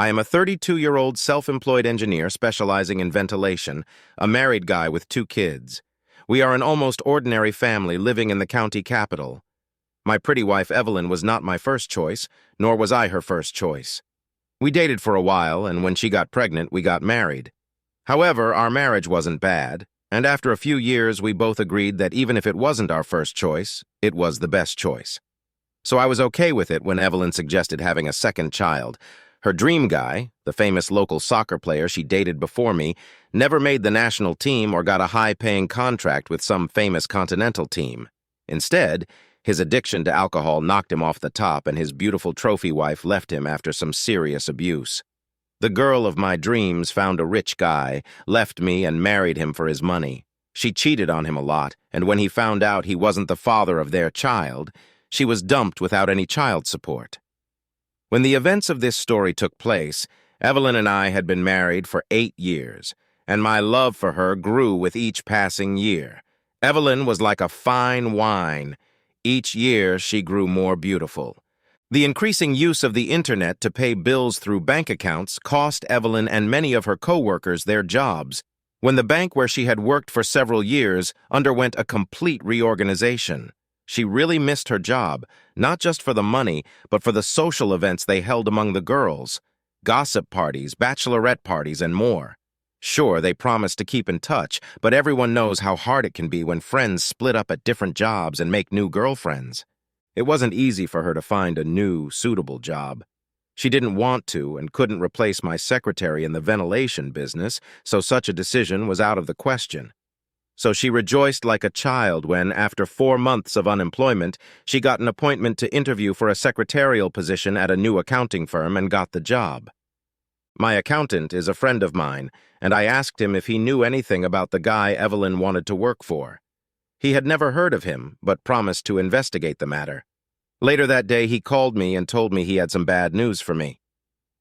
I am a 32-year-old self-employed engineer specializing in ventilation, a married guy with 2 kids. We are an almost ordinary family living in the county capital. My pretty wife Evelyn was not my first choice, nor was I her first choice. We dated for a while, and when she got pregnant, we got married. However, our marriage wasn't bad, and after a few years, we both agreed that even if it wasn't our first choice, it was the best choice. So I was okay with it when Evelyn suggested having a second child. Her dream guy, the famous local soccer player she dated before me, never made the national team or got a high-paying contract with some famous continental team. Instead, his addiction to alcohol knocked him off the top, and his beautiful trophy wife left him after some serious abuse. The girl of my dreams found a rich guy, left me, and married him for his money. She cheated on him a lot, and when he found out he wasn't the father of their child, she was dumped without any child support. When the events of this story took place, Evelyn and I had been married for 8 years, and my love for her grew with each passing year. Evelyn was like a fine wine. Each year, she grew more beautiful. The increasing use of the internet to pay bills through bank accounts cost Evelyn and many of her co-workers their jobs, when the bank where she had worked for several years underwent a complete reorganization. She really missed her job, not just for the money, but for the social events they held among the girls, gossip parties, bachelorette parties, and more. Sure, they promised to keep in touch, but everyone knows how hard it can be when friends split up at different jobs and make new girlfriends. It wasn't easy for her to find a new, suitable job. She didn't want to and couldn't replace my secretary in the ventilation business, so such a decision was out of the question. So she rejoiced like a child when, after 4 months of unemployment, she got an appointment to interview for a secretarial position at a new accounting firm and got the job. My accountant is a friend of mine, and I asked him if he knew anything about the guy Evelyn wanted to work for. He had never heard of him, but promised to investigate the matter. Later that day, he called me and told me he had some bad news for me.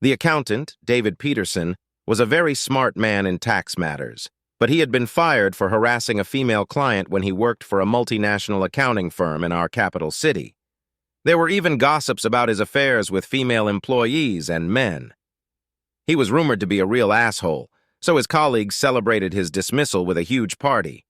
The accountant, David Peterson, was a very smart man in tax matters, but he had been fired for harassing a female client when he worked for a multinational accounting firm in our capital city. There were even gossips about his affairs with female employees and men. He was rumored to be a real asshole, so his colleagues celebrated his dismissal with a huge party.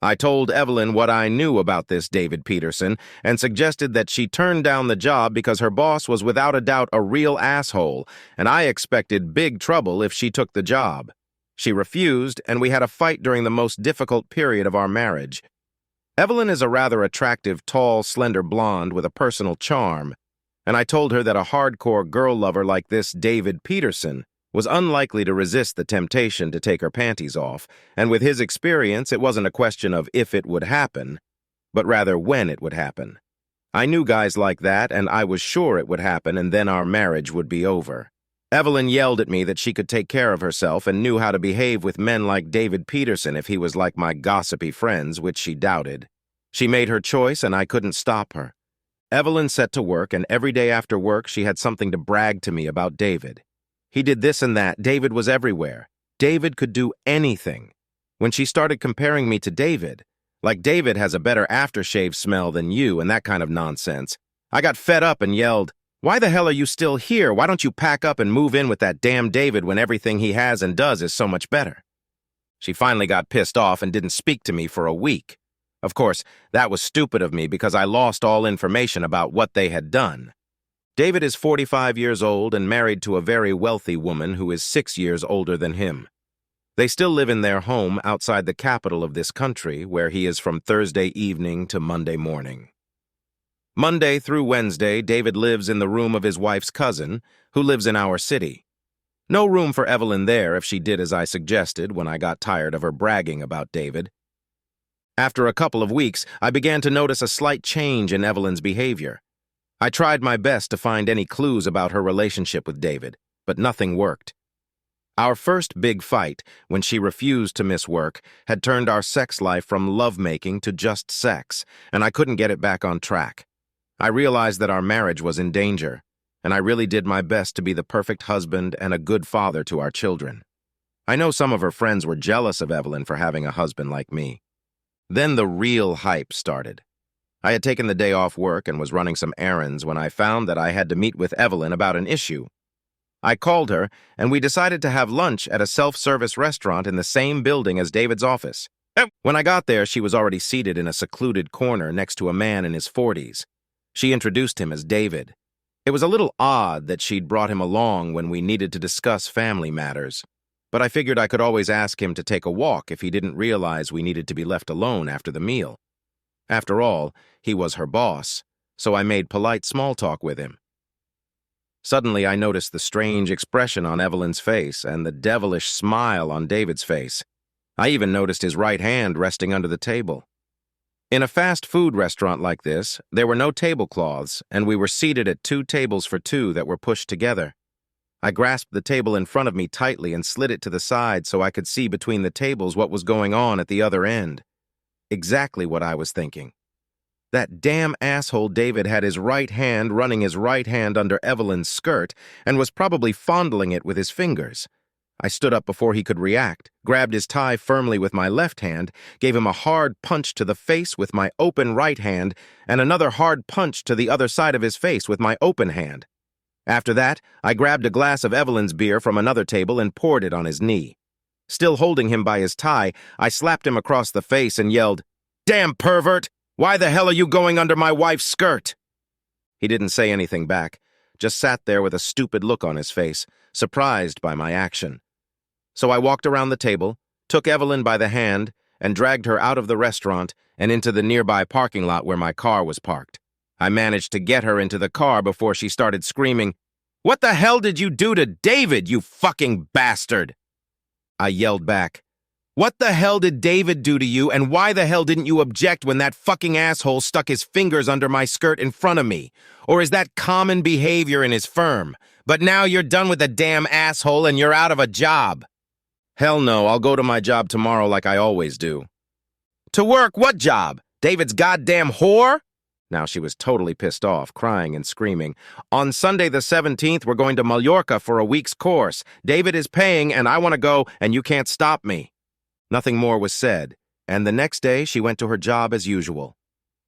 I told Evelyn what I knew about this David Peterson and suggested that she turn down the job because her boss was without a doubt a real asshole, and I expected big trouble if she took the job. She refused, and we had a fight during the most difficult period of our marriage. Evelyn is a rather attractive, tall, slender blonde with a personal charm, and I told her that a hardcore girl lover like this David Peterson was unlikely to resist the temptation to take her panties off, and with his experience, it wasn't a question of if it would happen, but rather when it would happen. I knew guys like that, and I was sure it would happen, and then our marriage would be over. Evelyn yelled at me that she could take care of herself and knew how to behave with men like David Peterson if he was like my gossipy friends, which she doubted. She made her choice, and I couldn't stop her. Evelyn set to work, and every day after work she had something to brag to me about David. He did this and that. David was everywhere. David could do anything. When she started comparing me to David, like David has a better aftershave smell than you and that kind of nonsense, I got fed up and yelled, "Why the hell are you still here? Why don't you pack up and move in with that damn David when everything he has and does is so much better?" She finally got pissed off and didn't speak to me for a week. Of course, that was stupid of me because I lost all information about what they had done. David is 45 years old and married to a very wealthy woman who is 6 years older than him. They still live in their home outside the capital of this country, where he is from Thursday evening to Monday morning. Monday through Wednesday, David lives in the room of his wife's cousin, who lives in our city. No room for Evelyn there if she did as I suggested when I got tired of her bragging about David. After a couple of weeks, I began to notice a slight change in Evelyn's behavior. I tried my best to find any clues about her relationship with David, but nothing worked. Our first big fight, when she refused to miss work, had turned our sex life from lovemaking to just sex, and I couldn't get it back on track. I realized that our marriage was in danger, and I really did my best to be the perfect husband and a good father to our children. I know some of her friends were jealous of Evelyn for having a husband like me. Then the real hype started. I had taken the day off work and was running some errands when I found that I had to meet with Evelyn about an issue. I called her, and we decided to have lunch at a self-service restaurant in the same building as David's office. When I got there, she was already seated in a secluded corner next to a man in his 40s. She introduced him as David. It was a little odd that she'd brought him along when we needed to discuss family matters, but I figured I could always ask him to take a walk if he didn't realize we needed to be left alone after the meal. After all, he was her boss, so I made polite small talk with him. Suddenly, I noticed the strange expression on Evelyn's face and the devilish smile on David's face. I even noticed his right hand resting under the table. In a fast food restaurant like this, there were no tablecloths, and we were seated at 2 tables for 2 that were pushed together. I grasped the table in front of me tightly and slid it to the side so I could see between the tables what was going on at the other end. Exactly what I was thinking. That damn asshole David had his right hand running his right hand under Evelyn's skirt and was probably fondling it with his fingers. I stood up before he could react, grabbed his tie firmly with my left hand, gave him a hard punch to the face with my open right hand, and another hard punch to the other side of his face with my open hand. After that, I grabbed a glass of Evelyn's beer from another table and poured it on his knee. Still holding him by his tie, I slapped him across the face and yelled, "Damn pervert! Why the hell are you going under my wife's skirt?" He didn't say anything back, just sat there with a stupid look on his face, surprised by my action. So I walked around the table, took Evelyn by the hand, and dragged her out of the restaurant and into the nearby parking lot where my car was parked. I managed to get her into the car before she started screaming, "What the hell did you do to David, you fucking bastard?" I yelled back, "What the hell did David do to you, and why the hell didn't you object when that fucking asshole stuck his fingers under my skirt in front of me? Or is that common behavior in his firm? But now you're done with the damn asshole and you're out of a job." "Hell no, I'll go to my job tomorrow like I always do." "To work? What job? David's goddamn whore?" Now she was totally pissed off, crying and screaming. "On Sunday the 17th, we're going to Mallorca for a week's course. David is paying and I want to go and you can't stop me." Nothing more was said, and the next day she went to her job as usual.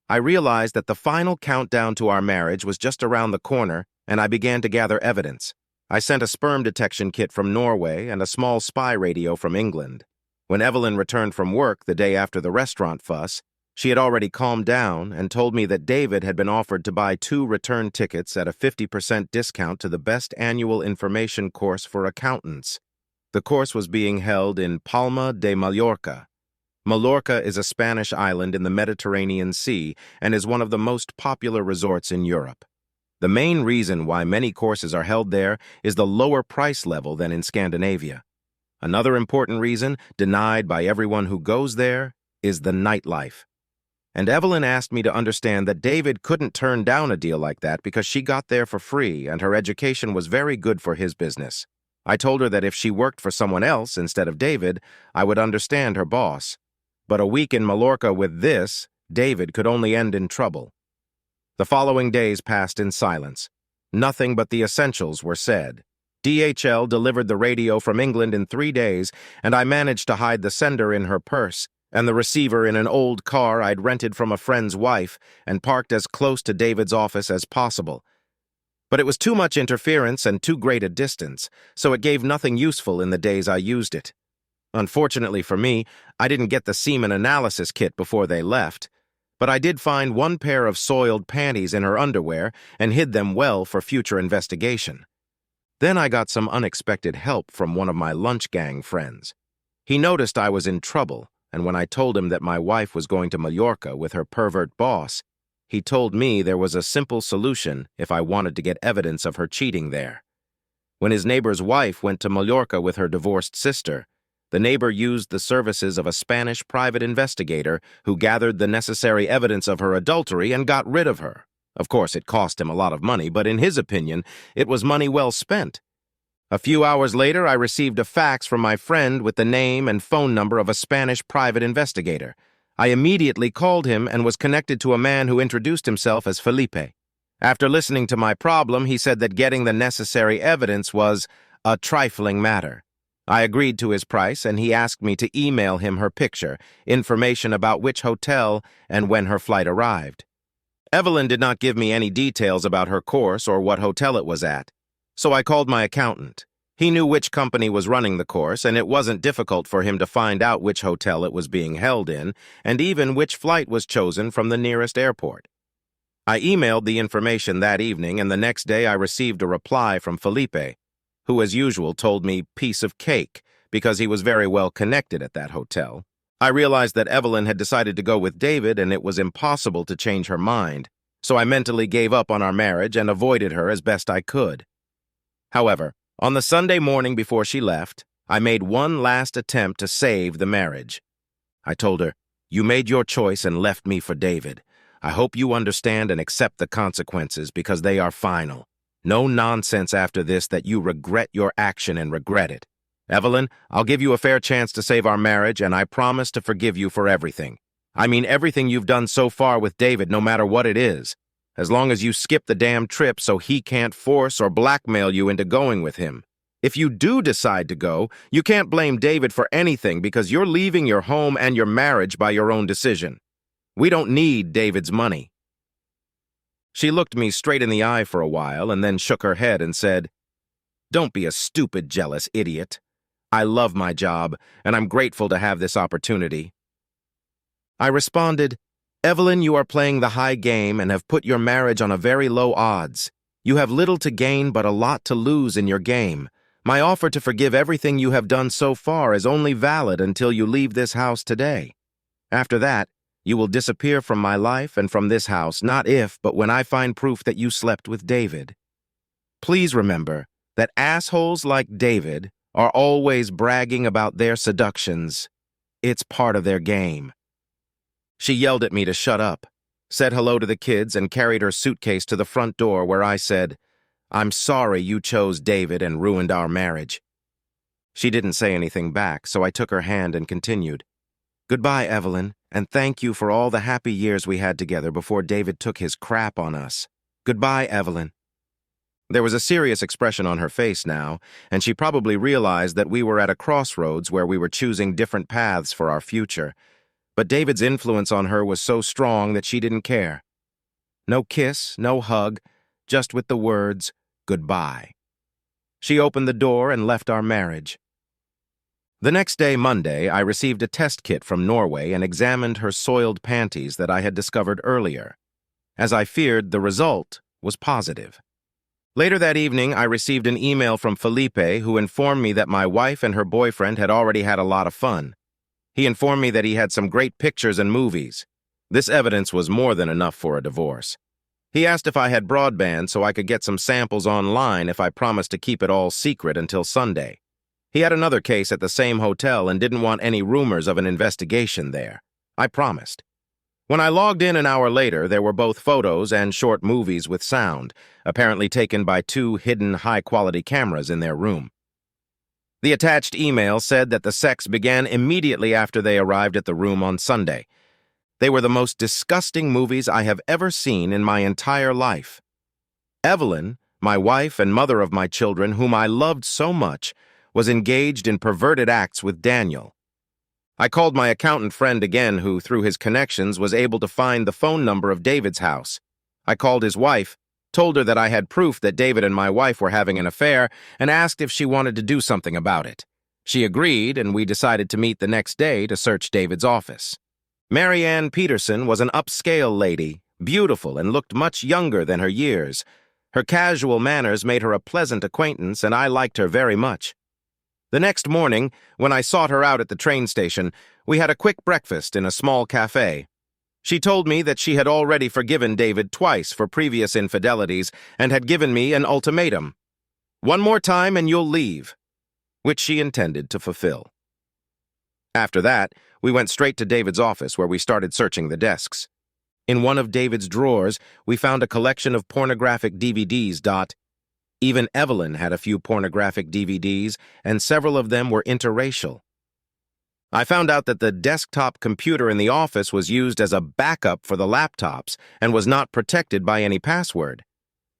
I realized that the final countdown to our marriage was just around the corner, and I began to gather evidence. I sent a sperm detection kit from Norway and a small spy radio from England. When Evelyn returned from work the day after the restaurant fuss, she had already calmed down and told me that David had been offered to buy 2 return tickets at a 50% discount to the best annual information course for accountants. The course was being held in Palma de Mallorca. Mallorca is a Spanish island in the Mediterranean Sea and is one of the most popular resorts in Europe. The main reason why many courses are held there is the lower price level than in Scandinavia. Another important reason, denied by everyone who goes there, is the nightlife. And Evelyn asked me to understand that David couldn't turn down a deal like that because she got there for free and her education was very good for his business. I told her that if she worked for someone else instead of David, I would understand her boss. But a week in Mallorca with this, David could only end in trouble. The following days passed in silence. Nothing but the essentials were said. DHL delivered the radio from England in 3 days, and I managed to hide the sender in her purse and the receiver in an old car I'd rented from a friend's wife and parked as close to David's office as possible. But it was too much interference and too great a distance, so it gave nothing useful in the days I used it. Unfortunately for me, I didn't get the semen analysis kit before they left, but I did find 1 pair of soiled panties in her underwear and hid them well for future investigation. Then I got some unexpected help from one of my lunch gang friends. He noticed I was in trouble, and when I told him that my wife was going to Mallorca with her pervert boss, he told me there was a simple solution if I wanted to get evidence of her cheating there. When his neighbor's wife went to Mallorca with her divorced sister, the neighbor used the services of a Spanish private investigator who gathered the necessary evidence of her adultery and got rid of her. Of course, it cost him a lot of money, but in his opinion, it was money well spent. A few hours later, I received a fax from my friend with the name and phone number of a Spanish private investigator. I immediately called him and was connected to a man who introduced himself as Felipe. After listening to my problem, he said that getting the necessary evidence was a trifling matter. I agreed to his price, and he asked me to email him her picture, information about which hotel and when her flight arrived. Evelyn did not give me any details about her course or what hotel it was at. So I called my accountant. He knew which company was running the course, and it wasn't difficult for him to find out which hotel it was being held in, and even which flight was chosen from the nearest airport. I emailed the information that evening, and the next day I received a reply from Felipe, who as usual told me piece of cake because he was very well connected at that hotel. I realized that Evelyn had decided to go with David and it was impossible to change her mind, so I mentally gave up on our marriage and avoided her as best I could. However, on the Sunday morning before she left, I made one last attempt to save the marriage. I told her, "You made your choice and left me for David. I hope you understand and accept the consequences because they are final. No nonsense after this that you regret your action and regret it. Evelyn, I'll give you a fair chance to save our marriage, and I promise to forgive you for everything. I mean everything you've done so far with David, no matter what it is. As long as you skip the damn trip so he can't force or blackmail you into going with him. If you do decide to go, you can't blame David for anything because you're leaving your home and your marriage by your own decision. We don't need David's money." She looked me straight in the eye for a while and then shook her head and said, "Don't be a stupid, jealous idiot. I love my job, and I'm grateful to have this opportunity." I responded, "Evelyn, you are playing the high game and have put your marriage on a very low odds. You have little to gain but a lot to lose in your game. My offer to forgive everything you have done so far is only valid until you leave this house today. After that, you will disappear from my life and from this house, not if, but when I find proof that you slept with David. Please remember that assholes like David are always bragging about their seductions. It's part of their game." She yelled at me to shut up, said hello to the kids, and carried her suitcase to the front door where I said, "I'm sorry you chose David and ruined our marriage." She didn't say anything back, so I took her hand and continued, "Goodbye, Evelyn, and thank you for all the happy years we had together before David took his crap on us. Goodbye, Evelyn." There was a serious expression on her face now, and she probably realized that we were at a crossroads where we were choosing different paths for our future. But David's influence on her was so strong that she didn't care. No kiss, no hug, just with the words, "Goodbye." She opened the door and left our marriage. The next day, Monday, I received a test kit from Norway and examined her soiled panties that I had discovered earlier. As I feared, the result was positive. Later that evening, I received an email from Felipe who informed me that my wife and her boyfriend had already had a lot of fun. He informed me that he had some great pictures and movies. This evidence was more than enough for a divorce. He asked if I had broadband so I could get some samples online if I promised to keep it all secret until Sunday. He had another case at the same hotel and didn't want any rumors of an investigation there. I promised. When I logged in an hour later, there were both photos and short movies with sound, apparently taken by 2 hidden high-quality cameras in their room. The attached email said that the sex began immediately after they arrived at the room on Sunday. They were the most disgusting movies I have ever seen in my entire life. Evelyn, my wife and mother of my children, whom I loved so much, was engaged in perverted acts with Daniel. I called my accountant friend again who, through his connections, was able to find the phone number of David's house. I called his wife, told her that I had proof that David and my wife were having an affair, and asked if she wanted to do something about it. She agreed, and we decided to meet the next day to search David's office. Mary Ann Peterson was an upscale lady, beautiful and looked much younger than her years. Her casual manners made her a pleasant acquaintance, and I liked her very much. The next morning, when I sought her out at the train station, we had a quick breakfast in a small cafe. She told me that she had already forgiven David twice for previous infidelities and had given me an ultimatum. "One more time and you'll leave," which she intended to fulfill. After that, we went straight to David's office where we started searching the desks. In one of David's drawers, we found a collection of pornographic DVDs. Even Evelyn had a few pornographic DVDs, and several of them were interracial. I found out that the desktop computer in the office was used as a backup for the laptops and was not protected by any password.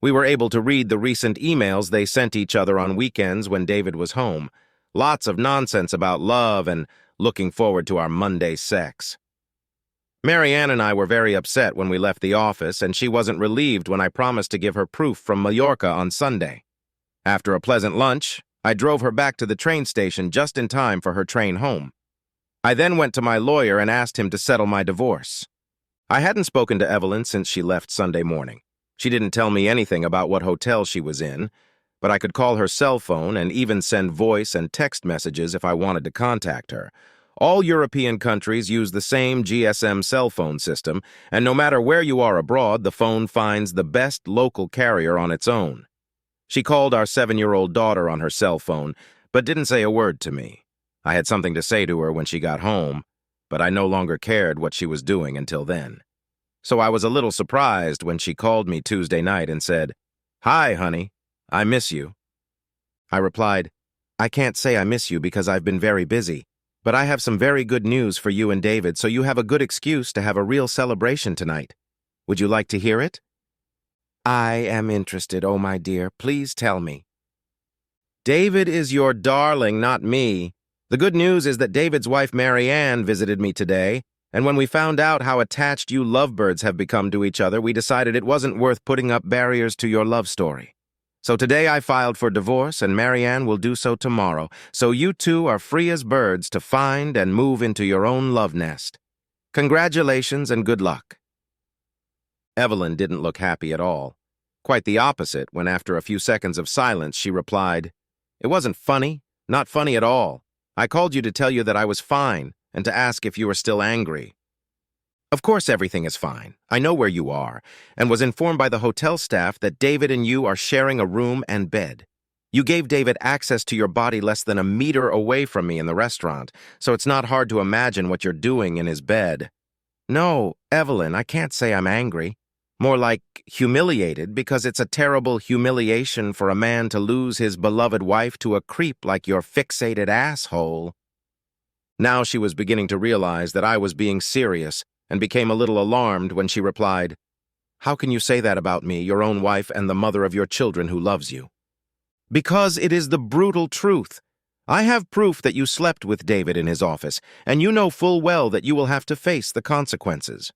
We were able to read the recent emails they sent each other on weekends when David was home. Lots of nonsense about love and looking forward to our Monday sex. Mary Ann and I were very upset when we left the office, and she wasn't relieved when I promised to give her proof from Mallorca on Sunday. After a pleasant lunch, I drove her back to the train station just in time for her train home. I then went to my lawyer and asked him to settle my divorce. I hadn't spoken to Evelyn since she left Sunday morning. She didn't tell me anything about what hotel she was in, but I could call her cell phone and even send voice and text messages if I wanted to contact her. All European countries use the same GSM cell phone system, and no matter where you are abroad, the phone finds the best local carrier on its own. She called our 7-year-old daughter on her cell phone, but didn't say a word to me. I had something to say to her when she got home, but I no longer cared what she was doing until then. So I was a little surprised when she called me Tuesday night and said, "Hi, honey, I miss you." I replied, "I can't say I miss you because I've been very busy, but I have some very good news for you and David, so you have a good excuse to have a real celebration tonight. Would you like to hear it?" "I am interested, oh my dear. Please tell me." "David is your darling, not me. The good news is that David's wife Marianne visited me today, and when we found out how attached you lovebirds have become to each other, we decided it wasn't worth putting up barriers to your love story. So today I filed for divorce, and Marianne will do so tomorrow, so you two are free as birds to find and move into your own love nest. Congratulations and good luck." Evelyn didn't look happy at all. Quite the opposite when after a few seconds of silence she replied, "It wasn't funny, not funny at all. I called you to tell you that I was fine and to ask if you were still angry." "Of course everything is fine. I know where you are, and was informed by the hotel staff that David and you are sharing a room and bed. You gave David access to your body less than a meter away from me in the restaurant, so it's not hard to imagine what you're doing in his bed." "No, Evelyn, I can't say I'm angry. More like humiliated, because it's a terrible humiliation for a man to lose his beloved wife to a creep like your fixated asshole." Now she was beginning to realize that I was being serious and became a little alarmed when she replied, "How can you say that about me, your own wife and the mother of your children who loves you?" "Because it is the brutal truth. I have proof that you slept with David in his office, and you know full well that you will have to face the consequences."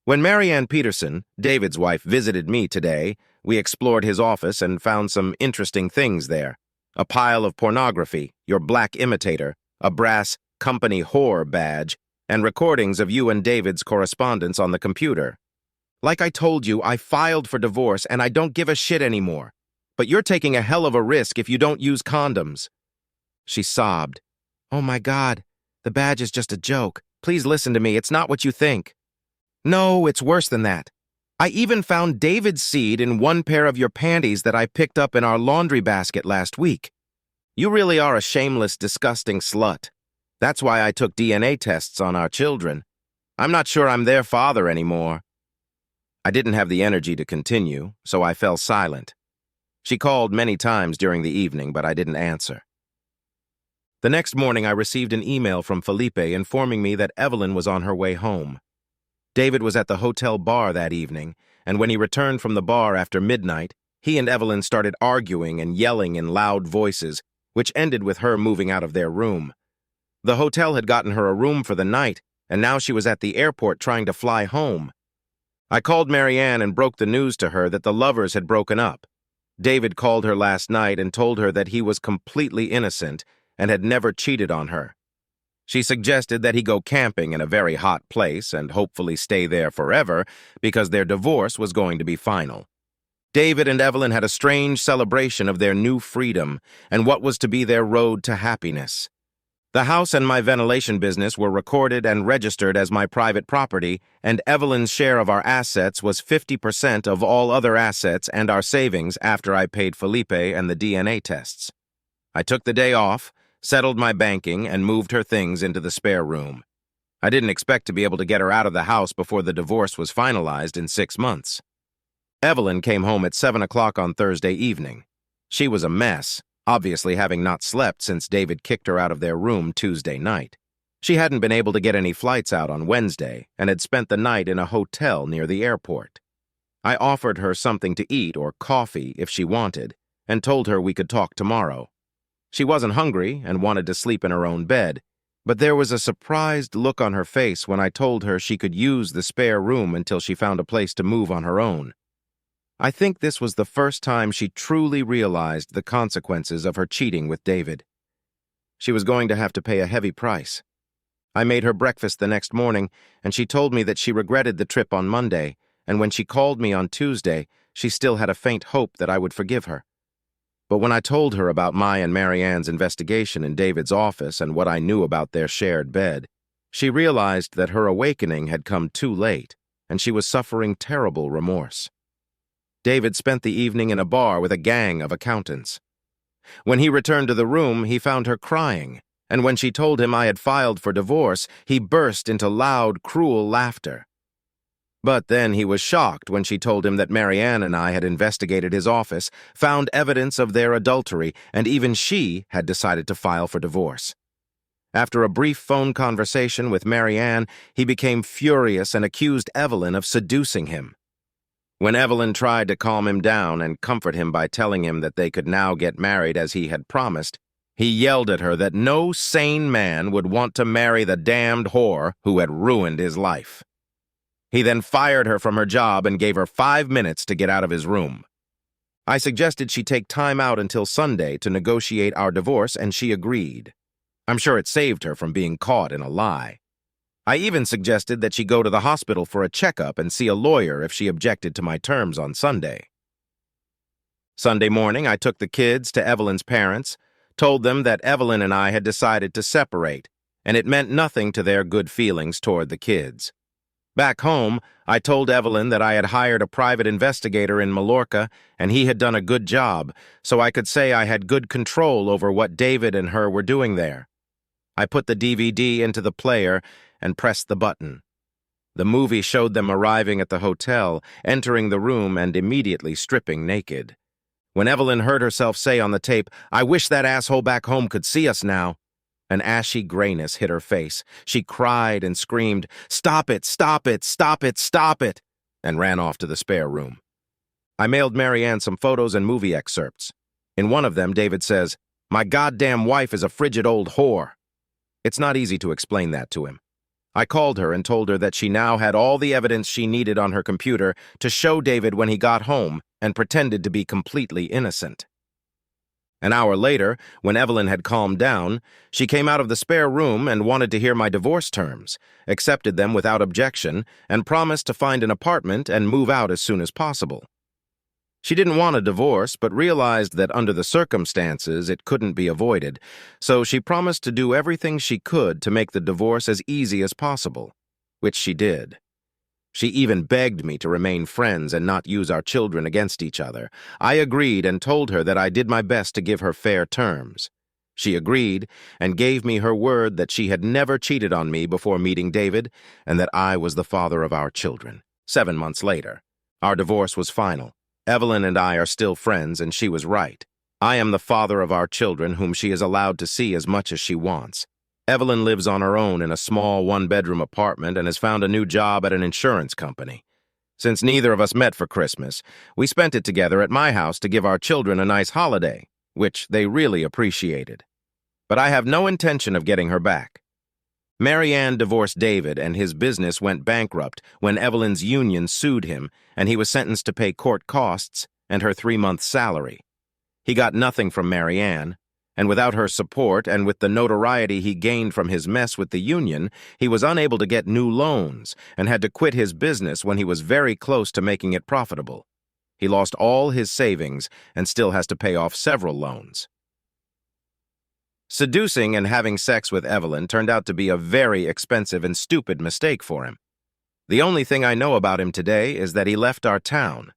When Marianne Peterson, David's wife, visited me today, we explored his office and found some interesting things there. A pile of pornography, your black imitator, a brass company whore badge, and recordings of you and David's correspondence on the computer. "Like I told you, I filed for divorce and I don't give a shit anymore. But you're taking a hell of a risk if you don't use condoms." She sobbed. "Oh my God, the badge is just a joke. Please listen to me, it's not what you think." "No, it's worse than that. I even found David's seed in one pair of your panties that I picked up in our laundry basket last week. You really are a shameless, disgusting slut. That's why I took DNA tests on our children. I'm not sure I'm their father anymore." I didn't have the energy to continue, so I fell silent. She called many times during the evening, but I didn't answer. The next morning, I received an email from Felipe informing me that Evelyn was on her way home. David was at the hotel bar that evening, and when he returned from the bar after midnight, he and Evelyn started arguing and yelling in loud voices, which ended with her moving out of their room. The hotel had gotten her a room for the night, and now she was at the airport trying to fly home. I called Marianne and broke the news to her that the lovers had broken up. David called her last night and told her that he was completely innocent and had never cheated on her. She suggested that he go camping in a very hot place and hopefully stay there forever because their divorce was going to be final. David and Evelyn had a strange celebration of their new freedom and what was to be their road to happiness. The house and my ventilation business were recorded and registered as my private property, and Evelyn's share of our assets was 50% of all other assets and our savings after I paid Felipe and the DNA tests. I took the day off, settled my banking, and moved her things into the spare room. I didn't expect to be able to get her out of the house before the divorce was finalized in 6 months. Evelyn came home at 7 o'clock on Thursday evening. She was a mess, obviously having not slept since David kicked her out of their room Tuesday night. She hadn't been able to get any flights out on Wednesday and had spent the night in a hotel near the airport. I offered her something to eat or coffee if she wanted, and told her we could talk tomorrow. She wasn't hungry and wanted to sleep in her own bed, but there was a surprised look on her face when I told her she could use the spare room until she found a place to move on her own. I think this was the first time she truly realized the consequences of her cheating with David. She was going to have to pay a heavy price. I made her breakfast the next morning, and she told me that she regretted the trip on Monday, and when she called me on Tuesday, she still had a faint hope that I would forgive her. But when I told her about my and Marianne's investigation in David's office and what I knew about their shared bed, she realized that her awakening had come too late, and she was suffering terrible remorse. David spent the evening in a bar with a gang of accountants. When he returned to the room, he found her crying, and when she told him I had filed for divorce, he burst into loud, cruel laughter. But then he was shocked when she told him that Marianne and I had investigated his office, found evidence of their adultery, and even she had decided to file for divorce. After a brief phone conversation with Marianne, he became furious and accused Evelyn of seducing him. When Evelyn tried to calm him down and comfort him by telling him that they could now get married as he had promised, he yelled at her that no sane man would want to marry the damned whore who had ruined his life. He then fired her from her job and gave her 5 minutes to get out of his room. I suggested she take time out until Sunday to negotiate our divorce, and she agreed. I'm sure it saved her from being caught in a lie. I even suggested that she go to the hospital for a checkup and see a lawyer if she objected to my terms on Sunday. Sunday morning, I took the kids to Evelyn's parents, told them that Evelyn and I had decided to separate, and it meant nothing to their good feelings toward the kids. Back home, I told Evelyn that I had hired a private investigator in Mallorca and he had done a good job, so I could say I had good control over what David and her were doing there. I put the DVD into the player and pressed the button. The movie showed them arriving at the hotel, entering the room, and immediately stripping naked. When Evelyn heard herself say on the tape, "I wish that asshole back home could see us now," an ashy grayness hit her face. She cried and screamed, "Stop it, stop it, stop it, stop it," and ran off to the spare room. I mailed Marianne some photos and movie excerpts. In one of them, David says, "My goddamn wife is a frigid old whore." It's not easy to explain that to him. I called her and told her that she now had all the evidence she needed on her computer to show David when he got home, and pretended to be completely innocent. An hour later, when Evelyn had calmed down, she came out of the spare room and wanted to hear my divorce terms, accepted them without objection, and promised to find an apartment and move out as soon as possible. She didn't want a divorce, but realized that under the circumstances it couldn't be avoided, so she promised to do everything she could to make the divorce as easy as possible, which she did. She even begged me to remain friends and not use our children against each other. I agreed and told her that I did my best to give her fair terms. She agreed and gave me her word that she had never cheated on me before meeting David and that I was the father of our children. 7 months later, our divorce was final. Evelyn and I are still friends, and she was right. I am the father of our children, whom she is allowed to see as much as she wants. Evelyn lives on her own in a small one-bedroom apartment and has found a new job at an insurance company. Since neither of us met for Christmas, we spent it together at my house to give our children a nice holiday, which they really appreciated. But I have no intention of getting her back. Marianne divorced David, and his business went bankrupt when Evelyn's union sued him, and he was sentenced to pay court costs and her 3-month salary. He got nothing from Marianne, and without her support and with the notoriety he gained from his mess with the union, he was unable to get new loans and had to quit his business when he was very close to making it profitable. He lost all his savings and still has to pay off several loans. Seducing and having sex with Evelyn turned out to be a very expensive and stupid mistake for him. The only thing I know about him today is that he left our town.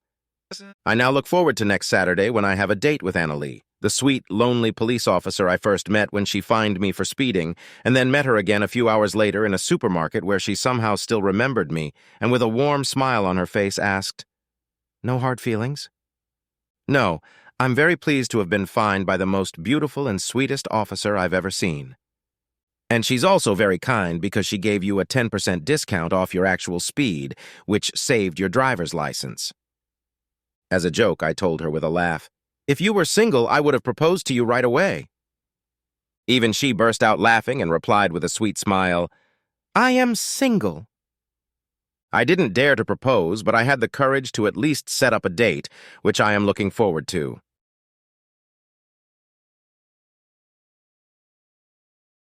I now look forward to next Saturday when I have a date with Annalie, the sweet, lonely police officer I first met when she fined me for speeding, and then met her again a few hours later in a supermarket where she somehow still remembered me, and with a warm smile on her face asked, "No hard feelings?" "No. I'm very pleased to have been fined by the most beautiful and sweetest officer I've ever seen. And she's also very kind because she gave you a 10% discount off your actual speed, which saved your driver's license." As a joke, I told her with a laugh, "If you were single, I would have proposed to you right away." Even she burst out laughing and replied with a sweet smile, "I am single." I didn't dare to propose, but I had the courage to at least set up a date, which I am looking forward to.